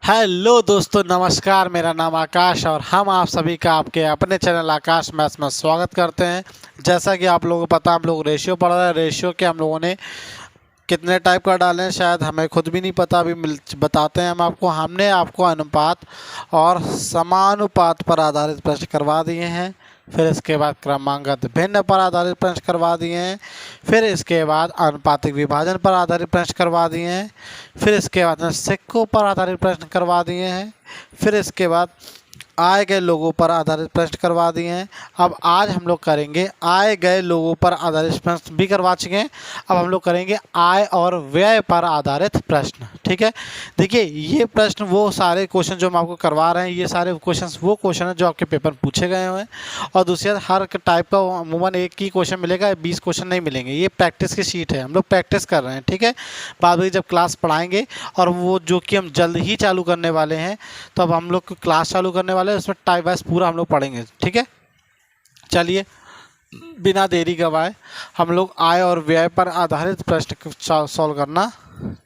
Hello दोस्तों, नमस्कार। मेरा नाम आकाश और हम आप सभी का आपके अपने चैनल आकाश मैथ्स में स्वागत करते हैं। जैसा कि आप लोगों को पता, हम लोग रेशियो पढ़ रहे हैं। रेशियो के हम लोगों ने कितने टाइप का डाले हैं शायद हमें खुद भी नहीं पता, अभी बताते हैं हम आपको। हमने आपको अनुपात और समानुपात पर आधारित प्रश्न करवा दिए हैं। फिर इसके बाद क्रमांकगत भिन्न पर आधारित प्रश्न करवा दिए हैं। फिर इसके बाद आनुपातिक विभाजन पर आधारित प्रश्न करवा दिए हैं। फिर इसके बाद सिक्कों पर आधारित प्रश्न करवा दिए हैं। फिर इसके बाद आए गए लोगों पर आधारित प्रश्न करवा दिए हैं। अब आज हम लोग करेंगे आए गए लोगों पर आधारित प्रश्न भी करवा चुके हैं। अब हम लोग करेंगे आय और व्यय पर आधारित प्रश्न। ठीक है, देखिए ये प्रश्न वो सारे क्वेश्चन जो हम आपको करवा रहे हैं, ये सारे क्वेश्चन वो क्वेश्चन हैं जो आपके पेपर में पूछे गए हुए हैं। और दूसरी बात, हर टाइप का अमूमन एक ही क्वेश्चन मिलेगा, 20 क्वेश्चन नहीं मिलेंगे। ये प्रैक्टिस की शीट है, हम लोग प्रैक्टिस कर रहे हैं। ठीक है, बाद में जब क्लास पढ़ाएंगे और वो जो कि हम जल्द ही चालू करने वाले हैं, तो अब हम लोग क्लास चालू करने वाले हैं, उसमें टाइप वाइज पूरा हम लोग पढ़ेंगे। ठीक है, चलिए बिना देरी गवाए हम लोग आय और व्यय पर आधारित प्रश्न सॉल्व करना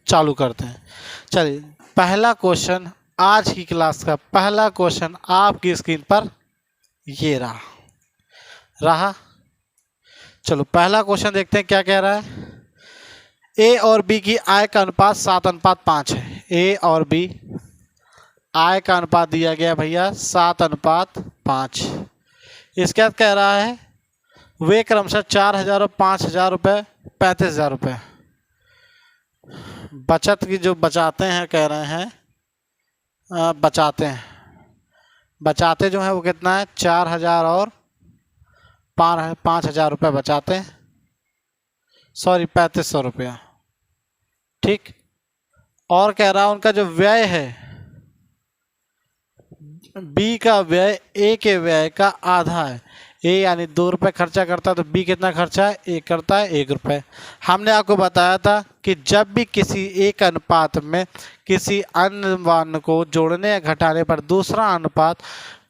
चालू करते हैं। चलिए, पहला क्वेश्चन, आज की क्लास का पहला क्वेश्चन आपकी स्क्रीन पर ये रहा। चलो पहला क्वेश्चन देखते हैं क्या कह रहा है। ए और बी की आय का अनुपात 7:5 है। ए और बी आय का अनुपात दिया गया भैया 7:5। इसके बाद कह रहा है वे क्रमशः 4,000 और 5,000 रुपये, 35,000 रुपये बचत की जो बचाते हैं, कह रहे हैं बचाते जो है वो कितना है, 4,000 और 5,000 रुपये बचाते हैं। सॉरी, 3,500 रुपया। ठीक, और कह रहा है उनका जो व्यय है, बी का व्यय ए के व्यय का आधा है। ए यानी 2 रुपये खर्चा करता है, तो बी कितना खर्चा है, ए करता है 1 रुपये। हमने आपको बताया था कि जब भी किसी एक अनुपात में किसी अन्य मान को जोड़ने या घटाने पर दूसरा अनुपात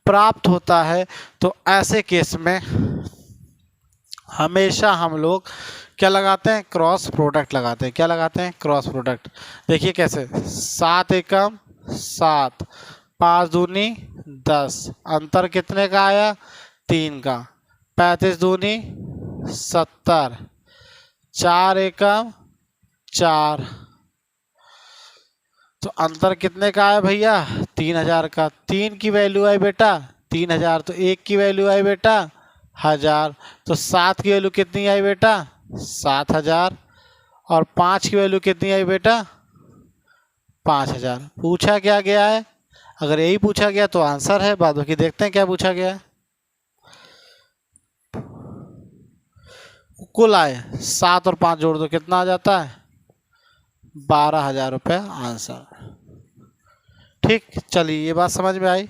प्राप्त होता है, तो ऐसे केस में हमेशा हम लोग क्या लगाते हैं, क्रॉस प्रोडक्ट लगाते हैं। क्या लगाते हैं, क्रॉस प्रोडक्ट। देखिए कैसे, 7 एकम 7, 5 दूनी 10, अंतर कितने का आया, 3 का। 35 दूनी 70, 4 एकम 4, तो अंतर कितने का आया भैया, 3,000 का। 3 की वैल्यू आई बेटा 3,000, तो 1 की वैल्यू आई बेटा 1,000, तो 7 की वैल्यू कितनी आई बेटा 7,000, और 5 की वैल्यू कितनी आई बेटा 5,000। पूछा क्या गया है, अगर यही पूछा गया तो आंसर है। बाद बाकी देखते हैं क्या पूछा गया है। कुल आय 7 और 5 जोड़ दो, कितना आ जाता है, 12,000 रुपये आंसर। ठीक, चलिए ये बात समझ में आई।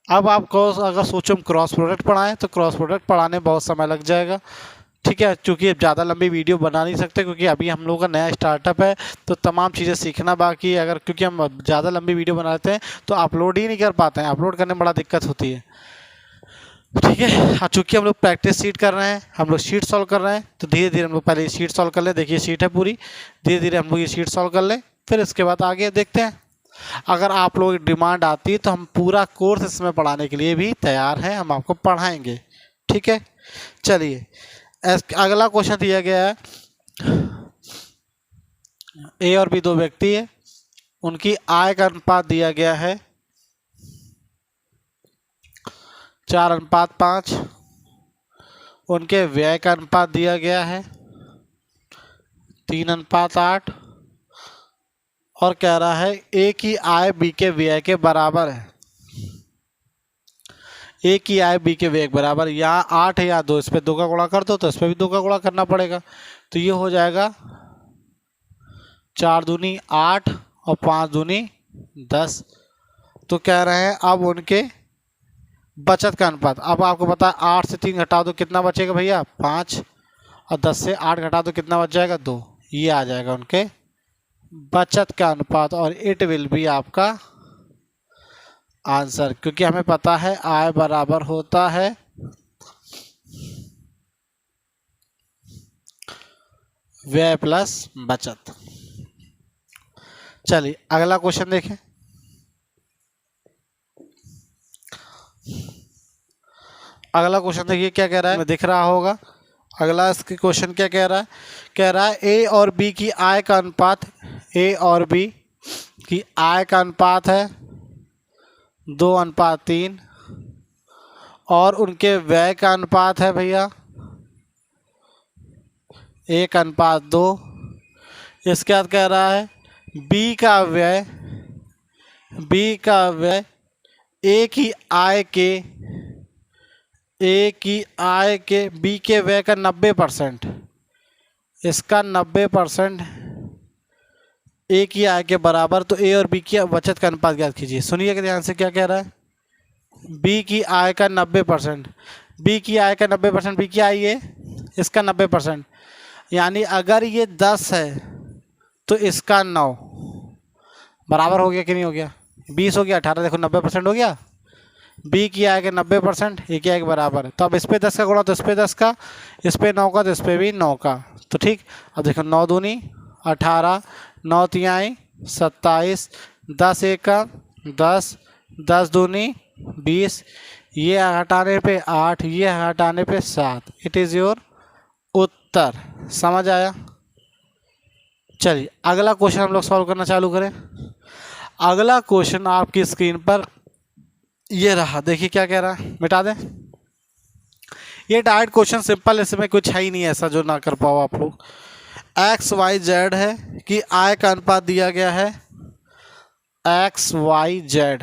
अब आपको अगर सोचो हम क्रॉस प्रोडक्ट पढ़ाएं, तो क्रॉस प्रोडक्ट पढ़ाने में बहुत समय लग जाएगा। ठीक है, क्योंकि अब ज़्यादा लंबी वीडियो बना नहीं सकते, क्योंकि अभी हम लोगों का नया स्टार्टअप है, तो तमाम चीज़ें सीखना बाकी है। अगर क्योंकि हम ज़्यादा लंबी वीडियो बनाते हैं तो अपलोड ही नहीं कर पाते हैं, अपलोड करने में बड़ा दिक्कत होती है। ठीक है, चूँकि हम लोग प्रैक्टिस शीट कर रहे हैं, हम लोग शीट सॉल्व कर रहे हैं, तो धीरे धीरे हम लोग पहले शीट सॉल्व कर लें। देखिए शीट है पूरी, धीरे धीरे हम लोग ये शीट सॉल्व कर लें, फिर इसके बाद आगे देखते हैं। अगर आप लोग डिमांड आती है तो हम पूरा कोर्स इसमें पढ़ाने के लिए भी तैयार हैं, हम आपको पढ़ाएंगे। ठीक है, चलिए अगला क्वेश्चन दिया गया है। ए और बी दो व्यक्ति है, उनकी आय का अनुपात दिया गया है 4:5, उनके व्यय का अनुपात दिया गया है 3:8, और कह रहा है ए की आय बी के व्यय के बराबर है। ए की आय बी के व्यय के बराबर, यहाँ 8 है या 2, इस पर 2 का गुणा कर दो, तो इस पर भी 2 का गुणा करना पड़ेगा, तो ये हो जाएगा 4 दूनी 8 और 5 दूनी 10। तो कह रहे हैं अब उनके बचत का अनुपात। अब आपको पता है 8 से 3 घटा दो, कितना बचेगा भैया 5, और 10 से 8 घटा दो, कितना बच जाएगा 2। ये आ जाएगा उनके बचत का अनुपात, और इट विल बी आपका आंसर, क्योंकि हमें पता है आय बराबर होता है व्यय प्लस बचत। चलिए अगला क्वेश्चन देखें। अगला क्वेश्चन देखिए क्या कह रहा है, दिख रहा होगा। अगला इसके क्वेश्चन क्या कह रहा है, कह रहा है ए और बी की आय का अनुपात, ए और बी की आय का अनुपात है 2:3 और उनके व्यय का अनुपात है भैया 1:2। इसके बाद कह रहा है बी का व्यय ए की आय के बी के व्यय का 90%, इसका 90% ए की आय के बराबर। तो ए और बी की बचत का अनुपात ज्ञात कीजिए। सुनिए ध्यान से क्या कह रहा है, बी की आय का 90%, बी की आय का 90%, बी की आय ये इसका 90%, यानी अगर ये 10 है तो इसका 9 बराबर हो गया कि नहीं हो गया, 20 हो गया, 18 देखो 90% हो गया। बी की आय के 90%, ए की आय के बराबर है। तो अब इस पे 10 का गुणा तो इस पे 10 का, इस पे 9 का तो इस पे भी 9 का। तो ठीक, अब देखो 9 दूनी 18, 9 तिहाई 27, 10 एका 10, 10 दूनी 20, ये हटाने पे 8, ये हटाने पे 7। इट इज़ योर उत्तर। समझ आया? चलिए अगला क्वेश्चन हम लोग सॉल्व करना चालू करें। अगला क्वेश्चन आपकी स्क्रीन पर ये रहा, देखिए क्या कह रहा है, मिटा दें। ये डायरेक्ट क्वेश्चन सिंपल, इसमें कुछ है ही नहीं ऐसा जो ना कर पाओ आप लोग। एक्स वाई जेड है कि आय का अनुपात दिया गया है, एक्स वाई जेड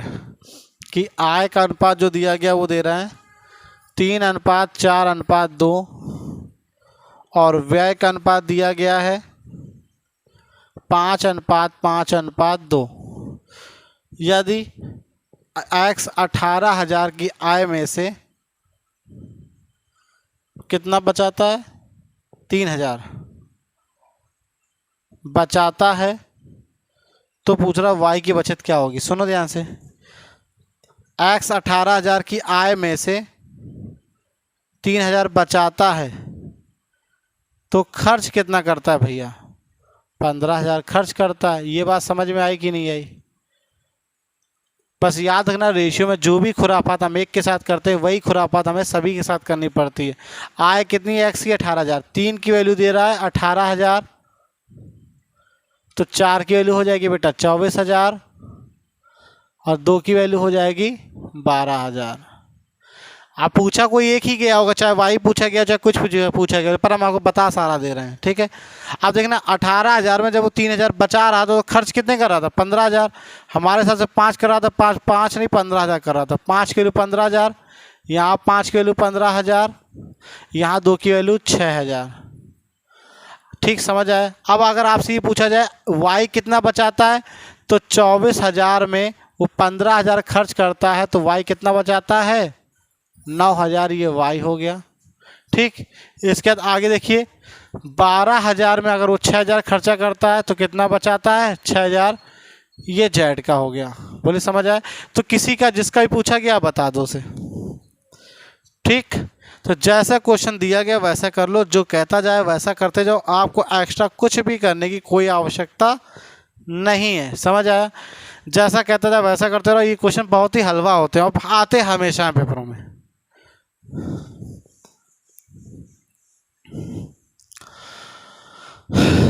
कि आय का अनुपात जो दिया गया वो दे रहा है 3:4:2 और व्यय का अनुपात दिया गया है 5:5:2। यदि एक्स 18,000 की आय में से कितना बचाता है, 3,000 बचाता है, तो पूछ रहा वाई की बचत क्या होगी। सुनो ध्यान से, एक्स 18,000 की आय में से 3,000 बचाता है तो खर्च कितना करता है भैया, 15,000 खर्च करता है। ये बात समझ में आई कि नहीं आई? बस याद रखना, रेशियो में जो भी खुराफात हम एक के साथ करते हैं वही खुराफात हमें सभी के साथ करनी पड़ती है। आय कितनी है एक्स की, 18,000, 3 की वैल्यू दे रहा है 18,000, तो 4 की वैल्यू हो जाएगी बेटा 24,000 और 2 की वैल्यू हो जाएगी 12,000। आप पूछा कोई एक ही गया होगा, चाहे वाई पूछा गया चाहे कुछ पूछा गया, पर हम आपको बता सारा दे रहे हैं। ठीक है, आप देखना 18,000 में जब वो 3,000 बचा रहा था तो खर्च कितने कर रहा था, 15,000। हमारे हिसाब से 5 कर रहा था, 5 नहीं 15,000 कर रहा था। 5 की वैल्यू 15,000, यहाँ 5 की वैल्यू 15,000, यहाँ 2 की वैल्यू 6,000। ठीक समझ आए? अब अगर आपसे ये पूछा जाए वाई कितना बचाता है, तो 24,000 में वो 15,000 खर्च करता है, तो वाई कितना बचाता है, 9,000। ये वाई हो गया। ठीक, इसके बाद आगे देखिए 12,000 में अगर वो 6,000 खर्चा करता है तो कितना बचाता है, 6,000। ये जेड का हो गया। बोले समझ आए? तो किसी का जिसका भी पूछा गया बता दो उसे। ठीक, तो जैसा क्वेश्चन दिया गया वैसा कर लो, जो कहता जाए वैसा करते जाओ, आपको एक्स्ट्रा कुछ भी करने की कोई आवश्यकता नहीं है। समझ आया? जैसा कहता जाए वैसा करते रहो। ये क्वेश्चन बहुत ही हलवा होते हैं और आते हमेशा हैं पेपरों में।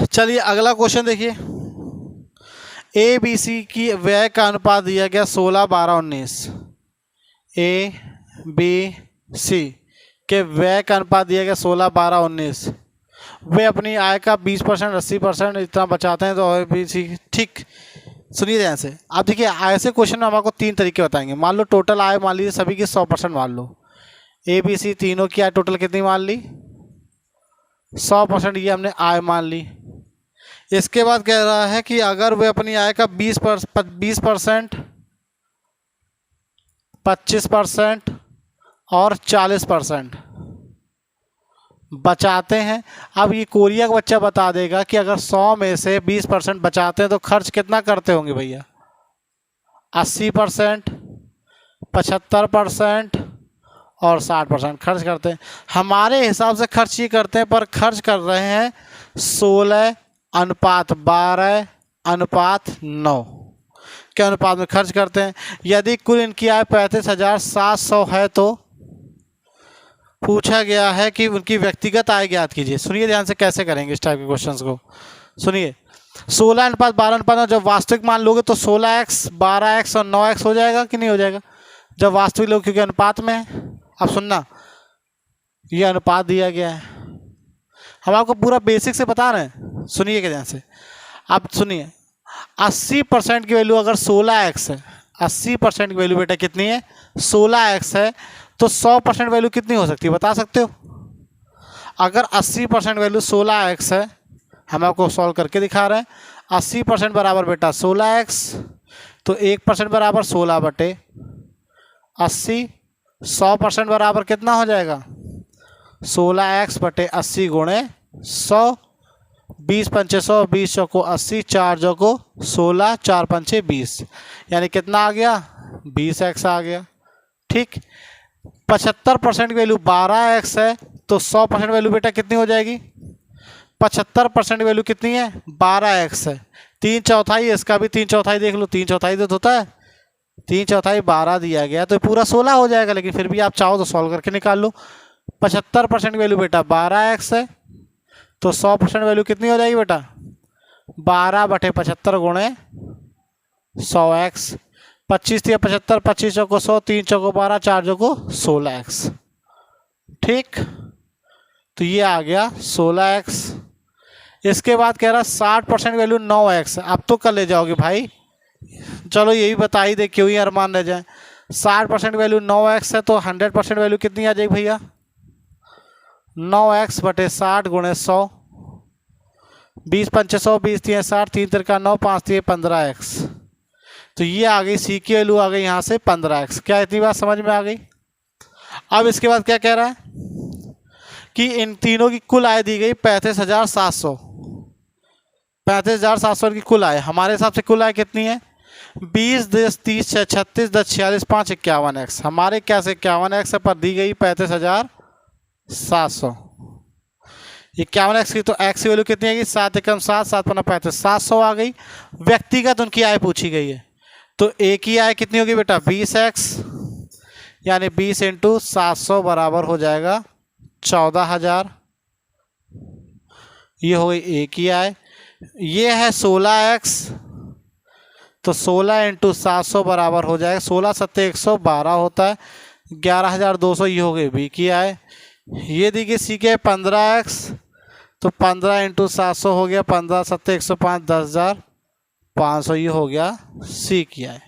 चलिए अगला क्वेश्चन देखिए, ए बी सी की व्यय का अनुपात दिया गया 16, 12, 19। ए बी सी के व्यय का अनुपात दिया गया 16, 12, 19। वे अपनी आय का 20%, 80% इतना बचाते हैं। तो ए बी सी, ठीक सुनिए ध्यान से। आप देखिए ऐसे क्वेश्चन में हम आपको 3 तरीके बताएंगे। मान लो टोटल आय मान लीजिए सभी की 100% मान लो, ए बी सी तीनों की आय टोटल कितनी मान ली, 100%। ये हमने आय मान ली। इसके बाद कह रहा है कि अगर वे अपनी आय का 20%, 25% और 40% बचाते हैं। अब ये कोरिया का बच्चा बता देगा कि अगर 100 में से 20% बचाते हैं तो खर्च कितना करते होंगे भैया, 80%, 75% और 60% खर्च करते हैं। हमारे हिसाब से खर्च ये करते हैं, पर खर्च कर रहे हैं 16:12:9 के अनुपात में खर्च करते हैं। यदि कुल इनकी आय 35,700 है तो पूछा गया है कि उनकी व्यक्तिगत आय ज्ञात कीजिए। सुनिए ध्यान से कैसे करेंगे इस टाइप के क्वेश्चंस को। सुनिए 16 अनुपात 12 अनुपात 9, जब वास्तविक मान लोगे तो 16x 12x और 9x हो जाएगा कि नहीं हो जाएगा जब वास्तविक लोग, क्योंकि अनुपात में है। अब सुनना, ये अनुपात दिया गया है, हम आपको पूरा बेसिक से बता रहे हैं, सुनिए ध्यान से। अब सुनिए 80% की वैल्यू अगर 16x है, 80% की वैल्यू बेटा कितनी है 16x है, तो 100% वैल्यू कितनी हो सकती है बता सकते हो? अगर 80% वैल्यू 16x है, हम आपको सॉल्व करके दिखा रहे हैं। 80% बराबर बेटा 16x, तो 1% बराबर 16/80। 100% बराबर कितना हो जाएगा 16x/80 गुणे 100। 20 पंचे 100, 20 चौको 80, 4 चौको 16, 4 पंचे 20, यानी कितना आ गया 20x आ गया। ठीक, 75% की वैल्यू 12x है, तो 100% वैल्यू बेटा कितनी हो जाएगी 75% वैल्यू कितनी है 12x है। 3/4, इसका भी 3/4 देख लो, 3/4 तो होता है, 3/4 12 दिया गया तो पूरा 16 हो जाएगा, लेकिन फिर भी आप चाहो तो सॉल्व करके निकाल लो। 75% वैल्यू बेटा 12x है, तो 100% वैल्यू कितनी हो जाएगी बेटा 12/75 गुणे 100x। 25 या 75, 25 चौको 100, 3 चौको 12, 4 चौको 16x। ठीक, तो ये आ गया 16x। इसके बाद कह रहा 60% वैल्यू 9x। अब तो कर ले जाओगे भाई, चलो यही बता ही दे, क्यों ही अरमान रह जाए। 60% वैल्यू 9x है, तो 100% वैल्यू कितनी आ जाएगी भैया 9x/60 गुणे 100। 20 पंचे 100, 20 3 60, 3 तिरका 9, 5 3 15x। तो ये आ गई सी की वैल्यू आ गई यहाँ से 15x। क्या इतनी बात समझ में आ गई? अब इसके बाद क्या कह रहा है कि इन तीनों की कुल आय दी गई 35,700। 35,700 की कुल आय, हमारे हिसाब से कुल आय कितनी है 20 10 30 6 36 10 46 5 51x। हमारे क्या से 51x पर दी गई 35,700। 51x की तो x की वैल्यू कितनी आएगी 7 एकम 7, 7 पन्ना 35, 700 आ गई। व्यक्तिगत उनकी आय पूछी गई है, तो ए की आय कितनी होगी बेटा 20x, यानी 20 × 700 बराबर हो जाएगा 14,000। ये हो गई ए की आय। ये है 16x, तो 16 × 700 बराबर हो जाएगा 16 7 112 होता है 11,200। ये हो गई बी की आय। ये दी गई सी के 15x, तो 15 × 700 हो गया 15 7 105, 10,500। ये हो गया सी की आय।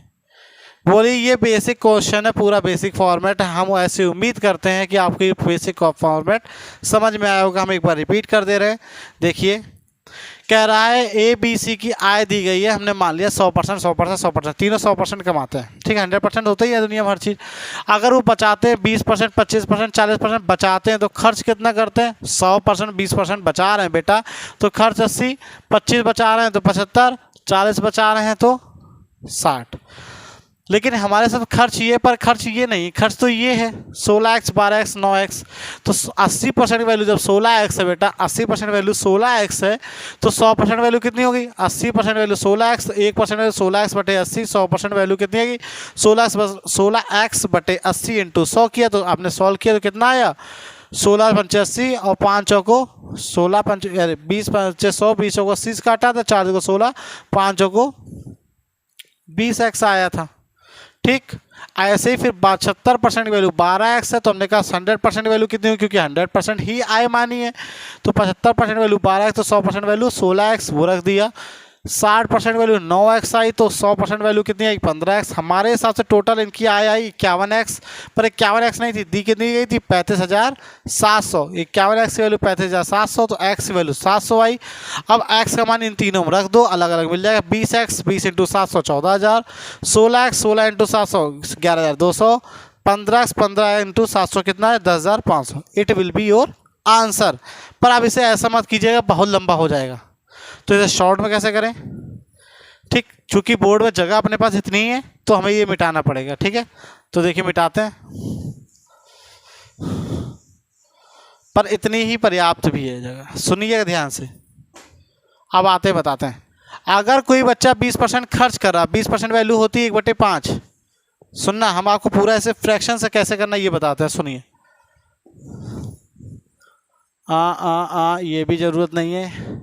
बोलिए ये बेसिक क्वेश्चन है, पूरा बेसिक फॉर्मेट है। हम ऐसे उम्मीद करते हैं कि आपको ये बेसिक फॉर्मेट समझ में आया होगा। हम एक बार रिपीट कर दे रहे हैं। देखिए कह रहा है ए बी सी की आय दी गई है, हमने मान लिया 100%, 100%, 100%, तीनों 100% कमाते हैं। ठीक है, 100% होता ही है दुनिया में हर चीज़। अगर वो बचाते हैं 20%, 25%, 40% बचाते हैं, तो खर्च कितना करते हैं 100%, 20% बचा रहे हैं बेटा, तो खर्च 80, 25 बचा रहे हैं तो 75, 40 बचा रहे हैं तो 60। लेकिन हमारे साथ खर्च ये पर खर्च ये नहीं, खर्च तो ये है 16x 12x 9x। तो 80% वैल्यू जब 16x है बेटा, 80% वैल्यू 16x है, तो 100% वैल्यू कितनी होगी 80% value 16x, 1% value 16x/80। 100% value कितनी आएगी 16x/80 × 100 किया, तो आपने सॉल्व किया तो कितना आया 16 पंचे 80 और 5 चौको 16 पंचे 20 पंचे 100, 20 चौको 80 काटा था, 4 चौको 16, 5 चौको 20x आया था। ठीक, ऐसे ही फिर 75% की वैल्यू 12x है, तो हमने कहा 100% वैल्यू कितनी हुई, क्योंकि 100% ही आय मानी है, तो 75% वैल्यू 12x, तो 100% वैल्यू 16x वो रख दिया। 60% वैल्यू 9x आई, तो 100% वैल्यू कितनी आई 15x। हमारे हिसाब से टोटल इनकी आय आई 51x, पर 51x नहीं थी, दी कितनी गई थी 35,700। 51x की वैल्यू 35,700, तो x की वैल्यू 700 आई। अब x का मान इन तीनों में रख दो, अलग अलग मिल जाएगा। 20x 20 × 700 14,000, 16x 16 × 700 11,200, 15x 15 × 700 कितना है 10,500। It will be your answer. पर आप इसे ऐसा मत कीजिएगा, बहुत लंबा हो जाएगा, तो इसे शॉर्ट में कैसे करें। ठीक, चूंकि बोर्ड में जगह अपने पास इतनी है, तो हमें ये मिटाना पड़ेगा। ठीक है, तो देखिए मिटाते हैं, पर इतनी ही पर्याप्त भी है जगह। सुनिएगा ध्यान से, अब आते बताते हैं। अगर कोई बच्चा 20% खर्च कर रहा, 20% वैल्यू होती है 1/5। सुनना, हम आपको पूरा ऐसे फ्रैक्शन से कैसे करना ये बताते हैं, सुनिए। ये भी ज़रूरत नहीं है।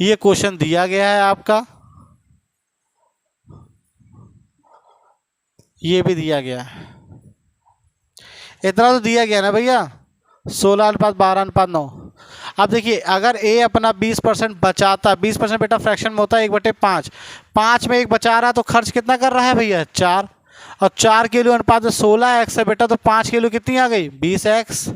ये क्वेश्चन दिया गया है आपका, ये भी दिया गया है, इतना तो दिया गया ना भैया, 16:12:9। अब देखिए अगर ए अपना 20% बचाता, 20% बेटा फ्रैक्शन में होता है 1/5, 5 में 1 बचा रहा, तो खर्च कितना कर रहा है भैया 4, और 4 किलो अनुपात में 16x है बेटा, तो 5 किलो कितनी आ गई 20x।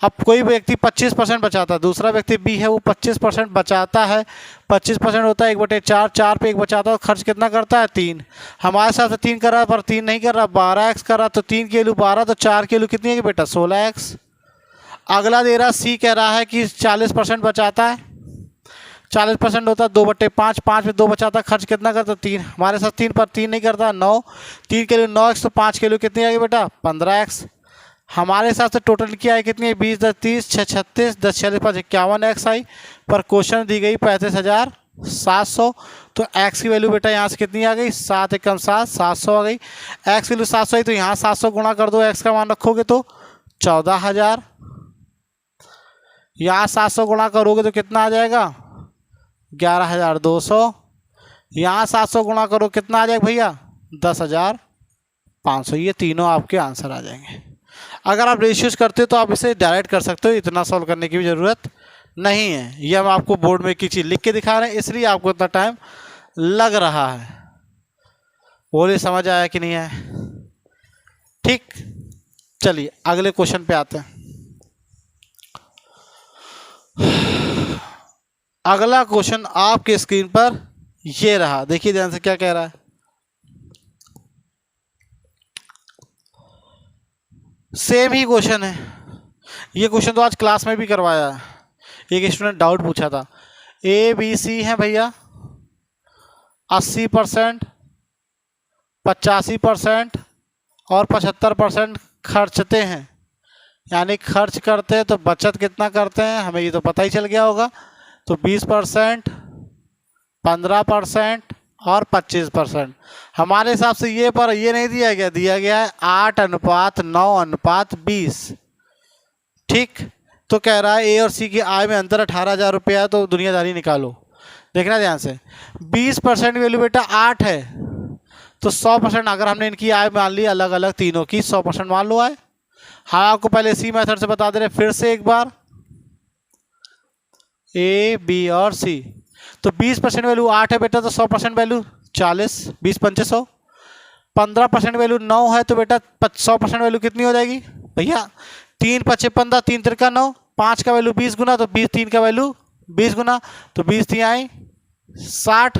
अब कोई व्यक्ति 25% बचाता है, दूसरा व्यक्ति बी है वो 25% बचाता है, 25% होता है 1/4, 4 पे 1 बचाता है, तो खर्च कितना करता है 3। हमारे साथ 3 कर रहा है पर 3 नहीं कर रहा, 12x कर रहा, तो 3 किलो 12, तो 4 किलो कितनी है बेटा 16x। अगला दे रहा सी कह रहा है कि 40% बचाता है, 40% होता है 2/5, 5 में 2 बचाता, खर्च कितना करता 3। हमारे साथ 3 पर 3 नहीं करता 9, 3 किलो 9x, तो 5 किलो कितनी आएगी बेटा 15x। हमारे हिसाब से टोटल क्या है कितनी है 20, 10, 30, 6, 36, 10, 46, 5, 51x आई, पर क्वेश्चन दी गई 35,700। तो x की वैल्यू बेटा यहाँ से कितनी आ गई 7 एकम 7, 700 आ गई। x की वैल्यू 700 आई, तो यहाँ 700 गुणा कर दो, x का मान रखोगे तो 14,000। यहाँ 700 गुणा करोगे तो कितना आ जाएगा 11,200। यहाँ 700 गुणा करो कितना आ जाएगा भैया 10,500। ये तीनों आपके आंसर आ जाएंगे। अगर आप रेशियोज करते हो तो आप इसे डायरेक्ट कर सकते हो, इतना सॉल्व करने की भी ज़रूरत नहीं है। ये हम आपको बोर्ड में की चीज़ लिख के दिखा रहे हैं, इसलिए आपको इतना टाइम लग रहा है। बोलिए समझ आया कि नहीं आया? ठीक, चलिए अगले क्वेश्चन पे आते हैं। अगला क्वेश्चन आपके स्क्रीन पर ये रहा, देखिए ध्यान से क्या कह रहा है। सेम ही क्वेश्चन है, ये क्वेश्चन तो आज क्लास में भी करवाया है, एक स्टूडेंट डाउट पूछा था। ए बी सी है भैया, 80%, 85% और 75% खर्चते हैं, यानी खर्च करते हैं तो बचत कितना करते हैं हमें ये तो पता ही चल गया होगा। तो 20%, 15% और 25%। हमारे हिसाब से ये पर ये नहीं दिया गया, दिया गया है 8:9:20। ठीक, तो कह रहा है ए और सी की आय में अंतर 18,000 रुपया है, तो दुनियादारी निकालो। देखना ध्यान से, 20% वैल्यू बेटा 8 है, तो 100% अगर हमने इनकी आय मान ली अलग अलग तीनों की 100% मान लो आय। हाँ आपको पहले इसी मेथड से बता दे रहे, फिर से एक बार ए बी और सी। तो 20% वैल्यू 8 है बेटा, तो 100% वैल्यू 40, 20 पंचे 100। 15% वैल्यू 9 है, तो बेटा 100% वैल्यू कितनी हो जाएगी भैया 3 पचे 15, 3 तिरका 9, 5 का वैल्यू 20 गुना, तो 20 3 का वैल्यू 20 गुना, तो 20 3 आई 60।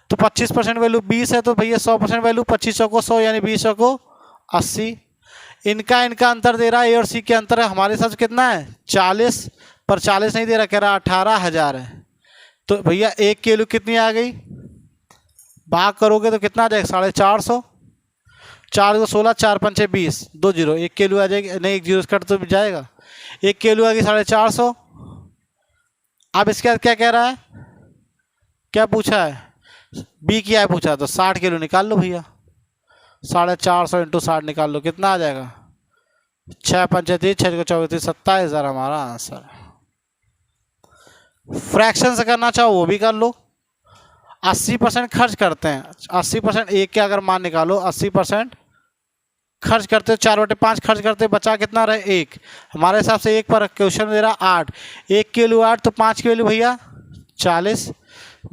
तो 25% वैल्यू 20 है, तो भैया 100% वैल्यू 25 को 100 यानी 20 को 80। इनका अंतर दे रहा है, ए और सी के अंतर है हमारे साथ कितना है 40, पर 40 नहीं दे रहा, कह रहा 18,000 है। तो भैया 1 की वैल्यू कितनी आ गई, भाग करोगे तो कितना आ जाएगा 450। 4 को 16, 4 पंचे 20, 2 जीरो, 1 की वैल्यू आ जाएगी, नहीं 1 जीरो कट तो जाएगा, 1 की वैल्यू आ गई 450। अब इसके बाद क्या कह रहा है, क्या पूछा है बी की आय पूछा, तो 60 किलो निकाल लो भैया, 450 इंटू 60 निकाल लो, कितना आ जाएगा 6 पंचे 30, 6 को 24, 27,000 हमारा आंसर। फ्रैक्शन से करना चाहो वो भी कर लो। 80% खर्च करते हैं, 80% एक के अगर मान निकालो, 80% खर्च करते हो, 4/5 खर्च करते, बचा कितना रहे 1। हमारे हिसाब से 1 पर क्वेश्चन दे रहा 8, 1 की वैल्यू 8, तो 5 की वैल्यू भैया 40।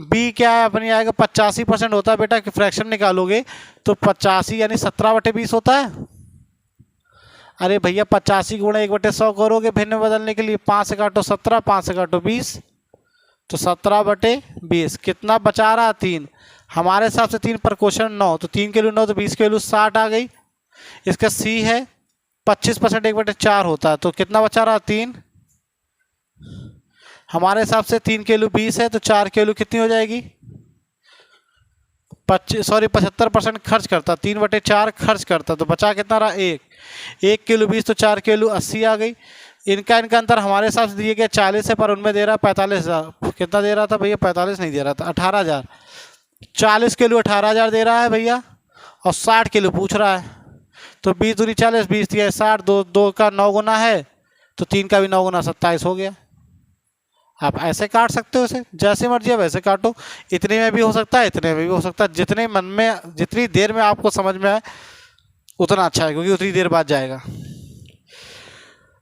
बी क्या है अपनी आएगा 85% होता है बेटा, कि फ्रैक्शन निकालोगे तो 85 यानी 17/20 होता है। अरे भैया 85 गुणा 1/100 करोगे भिन्न बदलने के लिए, 5 से काटो 17, 5 से काटो 20, तो 17/20 कितना बचा रहा 3। हमारे हिसाब से 3 पर क्वेश्चन 9, तो 3 के लिए 9, तो 20 के लिए 60 आ गई। इसका सी है 25% 1/4 होता है, तो कितना बचा रहा 3। हमारे हिसाब से 3 के लिए 20 है, तो 4 के लिए कितनी हो जाएगी 75% खर्च करता, 3/4 खर्च करता, तो बचा कितना रहा 1 किलो 20, तो 4 किलो 80 आ गई। इनका अंतर हमारे हिसाब से दिए गया 40 है, पर उनमें दे रहा 45,000। कितना दे रहा था भैया 45 नहीं दे रहा था, 18,000। 40 किलो 18,000 दे रहा है भैया, और 60 किलो पूछ रहा है। तो 20 दूनी 40, 20 दिया 60, दो दो का 9 गुना है तो 3 का भी 9 गुना 27 हो गया। आप ऐसे काट सकते हो इसे, जैसे मर्जी आप वैसे काटो। इतने में भी हो सकता है, इतने में भी हो सकता है, जितने मन में जितनी देर में आपको समझ में आए उतना अच्छा है, क्योंकि उतनी देर बाद जाएगा।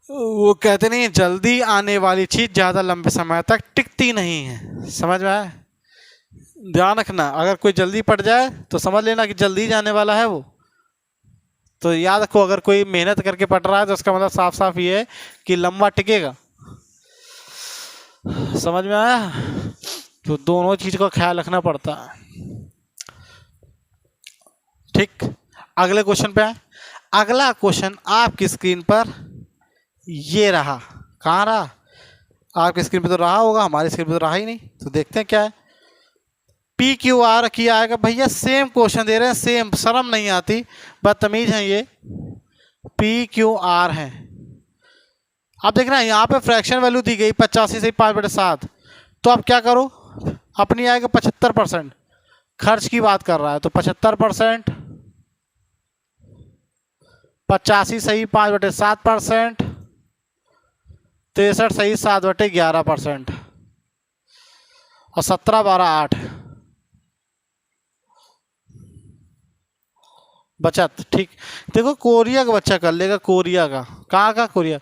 वो कहते नहीं, जल्दी आने वाली चीज़ ज़्यादा लंबे समय तक टिकती नहीं है। समझ में आया? ध्यान रखना, अगर कोई जल्दी पड़ जाए तो समझ लेना कि जल्दी जाने वाला है वो। तो याद रखो, अगर कोई मेहनत करके पढ़ रहा है तो उसका मतलब साफ साफ ये है कि लंबा टिकेगा। समझ में आया? तो दोनों चीज का ख्याल रखना पड़ता है। ठीक, अगले क्वेश्चन पे आए। अगला क्वेश्चन आपकी स्क्रीन पर ये रहा। कहाँ रहा? आपकी स्क्रीन पे तो रहा होगा, हमारी स्क्रीन पे तो रहा ही नहीं। तो देखते हैं क्या है। पी क्यू आर किया आएगा। भैया सेम क्वेश्चन दे रहे हैं, सेम, शर्म नहीं आती, बदतमीज है ये। पी क्यू आर है। आप देख रहे हैं यहाँ पे फ्रैक्शन वैल्यू दी गई 85 से 5/7। तो आप क्या करो, अपनी आएगा 75%। खर्च की बात कर रहा है तो 75%, 85 सही 5/7%, 63 सही 7/11%, और 17 12 8 बचत। ठीक, देखो कोरिया का बच्चा कर लेगा, कोरिया का, कहाँ का कोरिया,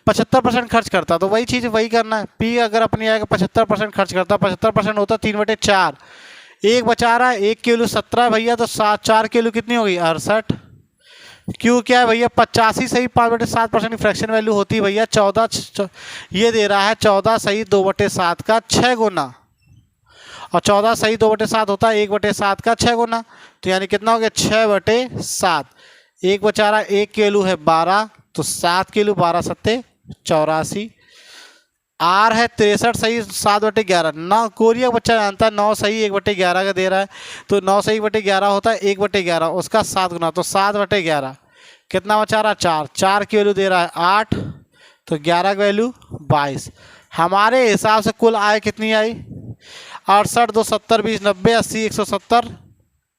75% खर्च करता, तो वही चीज़ वही करना है। पी अगर अपनी आएगा 75% खर्च करता, 75% होता 3/4, एक बचा रहा है, 1 किलो 17 भैया, तो 4 किलो कितनी होगी 68। क्यों क्या है भैया, 85 सही 5/7% की फ्रैक्शन वैल्यू होती है भैया 14, ये दे रहा है 14 सही 2/7 का 6 गुना, और 14 सही 2/7 होता है 1/7 का 6 गुना। तो यानी कितना हो गया 6/7। एक बचा रहा 1 किलो है 12, तो 7 किलो 12 सत्ते 84। आर है 63 सही 7/11। 9 कोरिया का बच्चा जानता है 9 सही 1/11 का दे रहा है, तो 9 सही 1/11 होता है 1/11 उसका 7 गुना, तो 7/11। कितना बचा रहा 4, 4 की वैल्यू दे रहा है 8, तो 11 की वैल्यू 22। हमारे हिसाब से कुल आय कितनी आई 68 2 70 20 90 80 170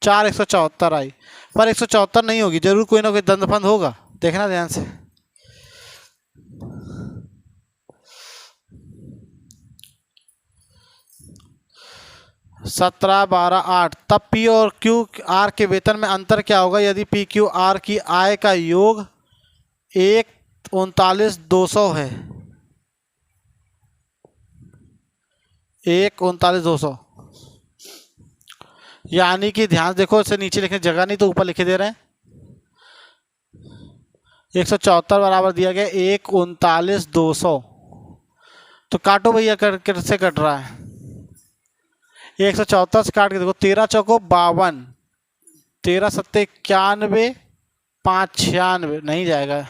4 174 आई। पर 174 नहीं होगी, जरूर कोई ना कोई दंदफंद होगा, देखना ध्यान से। सत्रह 12 8, तब पी और क्यू आर के वेतन में अंतर क्या होगा यदि पी क्यू आर की आय का योग 1,39,200 है। 1,39,200 यानी कि ध्यान देखो, इसे नीचे लिखने जगह नहीं तो ऊपर लिखे दे रहे हैं। 174 बराबर दिया गया 1,39,200। तो काटो भैया, कैसे कट रहा है 174 से काट के देखो, 13 चौको 52, 13 सत्ते 91, 5 96 नहीं जाएगा,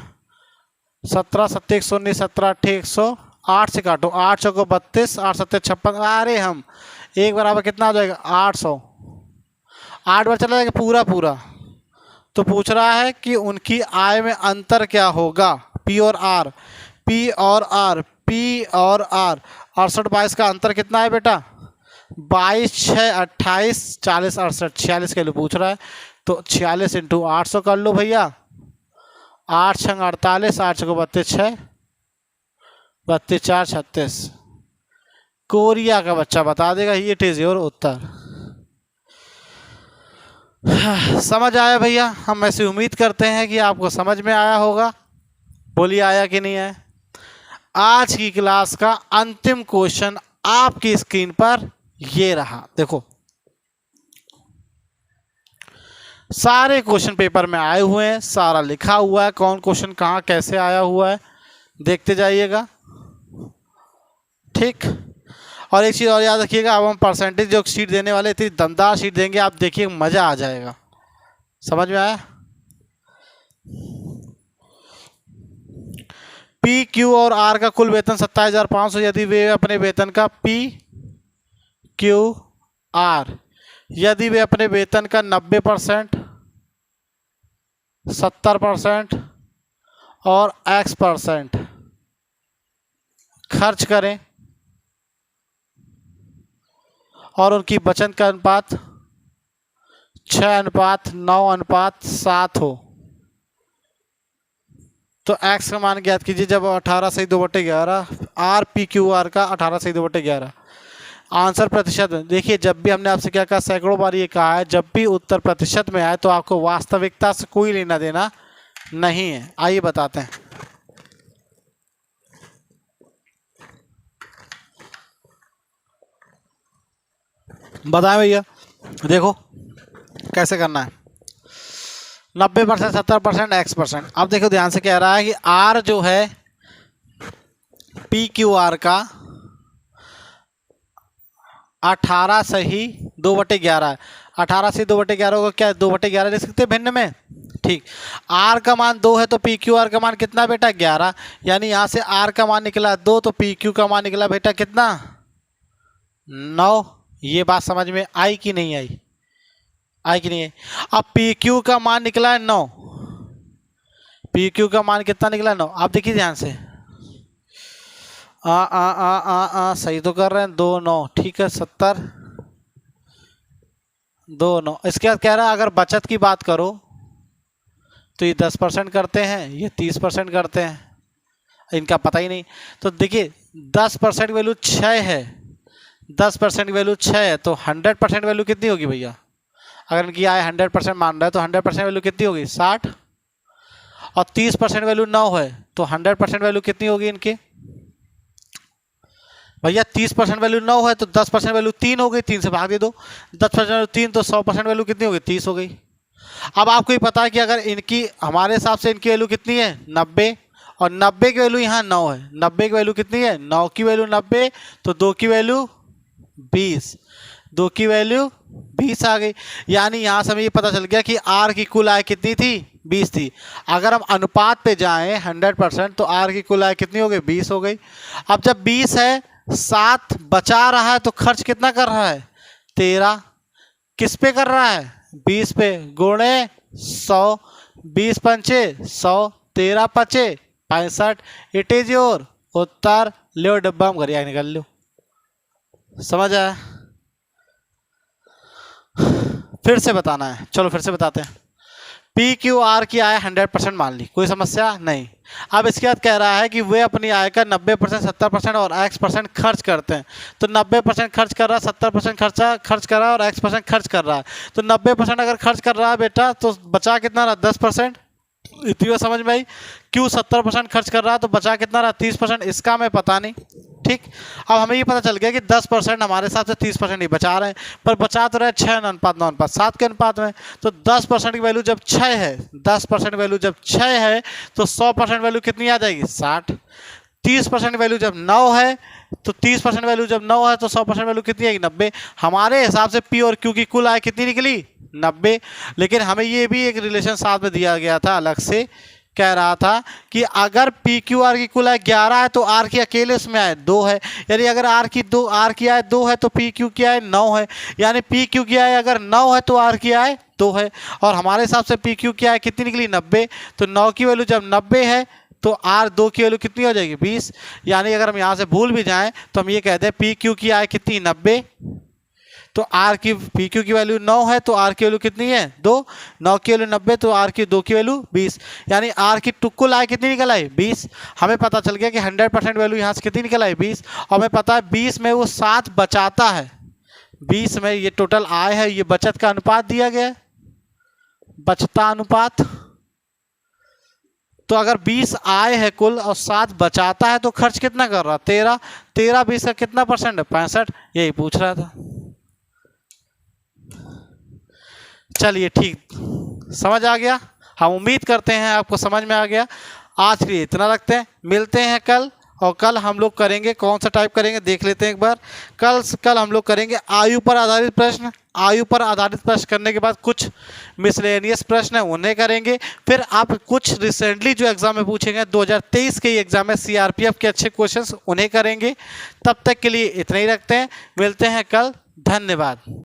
17 सत्ते 119, 17 अट्ठे 108 से काटो, 8 चौको 32, 8 सत्ते 56। अरे हम एक बराबर कितना हो जाएगा 800। 8 बार चला जाएगा पूरा पूरा। तो पूछ रहा है कि उनकी आय में अंतर क्या होगा, पी और आर। पी और आर, पी और आर 68 22 का अंतर कितना है बेटा 22 6 28 40 68, 46 के लिए पूछ रहा है। तो 46 × 800 कर लो भैया, 8 छंग 48, 8 छको 32, 6 32 4 36। कोरिया का बच्चा बता देगा, ये इट इज योर उत्तर। समझ आया भैया? हम ऐसी उम्मीद करते हैं कि आपको समझ में आया होगा। बोलिए आया कि नहीं आया? आज की क्लास का अंतिम क्वेश्चन आपकी स्क्रीन पर ये रहा। देखो सारे क्वेश्चन पेपर में आए हुए हैं, सारा लिखा हुआ है, कौन क्वेश्चन कहाँ कैसे आया हुआ है देखते जाइएगा। ठीक, और एक चीज़ और याद रखिएगा, अब हम परसेंटेज जो शीट देने वाले, इतनी दमदार शीट देंगे, आप देखिए मज़ा आ जाएगा। समझ में आया? पी क्यू और आर का कुल वेतन 27,500 यदि वे अपने वेतन का पी क्यू आर यदि वे अपने वेतन का 90%, 70% और X% खर्च करें और उनकी बचत का अनुपात 6:9:7 हो, तो x का मान ज्ञात कीजिए जब 18 सही 2/11 आर पी क्यू आर का 18 सही 2/11। आंसर प्रतिशत में देखिए, जब भी हमने आपसे क्या कहा, सैकड़ों बार ये कहा है, जब भी उत्तर प्रतिशत में आए तो आपको वास्तविकता से कोई लेना देना नहीं है। आइए बताते हैं। बताएं भैया, देखो कैसे करना है। 90%, 70%, x%। अब देखो ध्यान से, कह रहा है कि r जो है पी क्यू आर का 18 सही 2/11 है। 18 सही 2/11 को क्या 2/11 लिख सकते हैं भिन्न में? ठीक। r का मान 2 है तो पी क्यू आर का मान कितना बेटा? 11। यानी यहाँ से r का मान निकला 2 तो पी क्यू का मान निकला बेटा कितना? 9। ये बात समझ में आई कि नहीं आई? आई कि नहीं आई? अब पी क्यू का मान निकला है 9। पी क्यू का मान कितना निकला? 9। आप देखिए ध्यान से, सही तो कर रहे हैं। 2 9 ठीक है, 70 2 9। इसके बाद कह रहा है अगर बचत की बात करो तो ये 10% करते हैं, ये 30% करते हैं, इनका पता ही नहीं। तो देखिए 10% वैल्यू 6 है, 10% वैल्यू 6 है तो 100% वैल्यू कितनी होगी भैया? अगर इनकी आय 100% मान रहा है तो 100% वैल्यू कितनी होगी? 60। और 30% वैल्यू 9 है तो 100% वैल्यू कितनी होगी इनकी भैया? 30% वैल्यू 9 है तो 10% वैल्यू 3 हो गई, 3 से भाग दे दो। 10% वैल्यू 3 तो 100% वैल्यू कितनी हो गई? 30 हो गई। अब आपको ही पता है कि अगर इनकी हमारे हिसाब से इनकी वैल्यू कितनी है? 90। और 90 की वैल्यू यहाँ 9 है। 90 की वैल्यू कितनी है? 9 की वैल्यू 90 तो 2 की वैल्यू 20। 2 की वैल्यू 20 आ गई। यानी यहाँ से हमें ये पता चल गया कि आर की कुल आय कितनी थी? 20 थी। अगर हम अनुपात पे जाएं 100% तो आर की कुल आय कितनी हो गई? 20 हो गई। अब जब 20 है, 7 बचा रहा है तो खर्च कितना कर रहा है? 13। किस पे कर रहा है? 20 पे। गुणे 100। 20 पंचे 100, 13 पचे 65। इट इज योर उत्तर। लो डब्बा हम घर निकल लो। समझ आया? फिर से बताना है, चलो फिर से बताते हैं। पी क्यू आर की आय 100% मान ली, कोई समस्या नहीं। अब इसके बाद कह रहा है कि वे अपनी आय का 90%, 70% और x% खर्च करते हैं। तो 90% खर्च कर रहा है, 70% खर्च कर रहा है और x% खर्च कर रहा है। तो 90% अगर खर्च कर रहा है बेटा तो बचा कितना रहा? 10%। इतनी बात समझ में आई? क्यों 70% खर्च कर रहा है तो बचा कितना रहा? 30%। इसका हमें पता नहीं। ठीक। अब हमें ये पता चल गया कि 10% हमारे हिसाब से 30% ही बचा रहे हैं, पर बचा तो रहे 6 अनुपात 9 अनुपात 7 के अनुपात में। तो 10% की वैल्यू जब 6 है, 10% वैल्यू जब 6 है तो 100% वैल्यू कितनी आ जाएगी? 60। 30% वैल्यू जब 9 है तो 30% वैल्यू जब 9 है तो 100% वैल्यू कितनी आएगी? 90। हमारे हिसाब से पी और क्यू की कुल आय कितनी निकली? 90। लेकिन हमें ये भी एक रिलेशन साथ में दिया गया था अलग से, कह रहा था कि अगर पी क्यू आर की कुल आय 11 है तो आर की अकेले उसमें आय 2 है। यानी अगर आर की आय 2 है तो पी क्यू की आय 9 है। यानी पी क्यू की आय अगर 9 है तो आर की आय 2 है। और हमारे हिसाब से पी क्यू की आय कितनी निकली? 90। तो 9 की वैल्यू जब 90 है तो आर 2 की वैल्यू कितनी हो जाएगी? 20। यानी अगर हम यहाँ से भूल भी जाएं तो हम ये कहते हैं पी क्यू की आय कितनी? 90। तो आर की पी क्यू की वैल्यू 9 है तो आर की वैल्यू कितनी है? 2। 9 की वैल्यू 90 तो आर की 2 की वैल्यू 20। यानी आर की कुल आय कितनी निकल आई? 20। हमें पता चल गया कि 100% वैल्यू यहाँ से कितनी निकल आई? 20। और हमें पता है 20 में वो 7 बचाता है। 20 में ये टोटल आय है, ये बचत का अनुपात दिया गया है, बचता अनुपात। तो अगर 20 आय है कुल और 7 बचाता है तो खर्च कितना कर रहा? 13। 13 20 का कितना परसेंट है? 65। यही पूछ रहा था। चलिए ठीक, समझ आ गया। हम उम्मीद करते हैं आपको समझ में आ गया। आज के लिए इतना रखते हैं, मिलते हैं कल। और कल हम लोग करेंगे, कौन सा टाइप करेंगे देख लेते हैं एक बार। कल हम लोग करेंगे आयु पर आधारित प्रश्न। आयु पर आधारित प्रश्न करने के बाद कुछ मिसलेनियस प्रश्न है उन्हें करेंगे। फिर आप कुछ रिसेंटली जो एग्जाम में पूछेंगे 2023 के एग्जाम में सीआरपीएफ के अच्छे क्वेश्चंस उन्हें करेंगे। तब तक के लिए इतना ही रखते हैं, मिलते हैं कल। धन्यवाद।